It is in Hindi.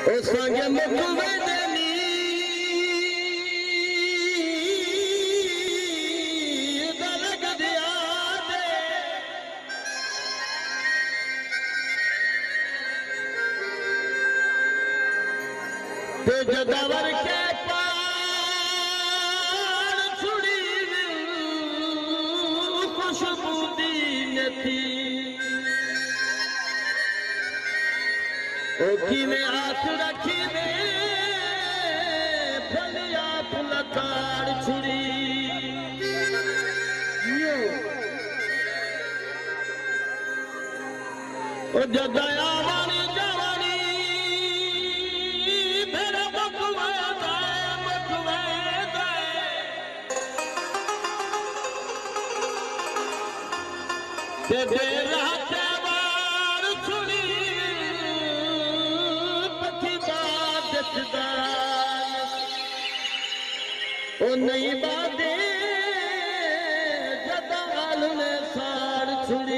O sangue mukuvedeni dalag diya de te jadavar ke paar chudi khushbu di nathi ओ की में हाथ रखी दे फलिया फुलकार छुरी ओ जदया वाली जवानी मेरा बकवा दे ते दे रात ओ नहीं बादे जदाल ने साड़ छुड़ी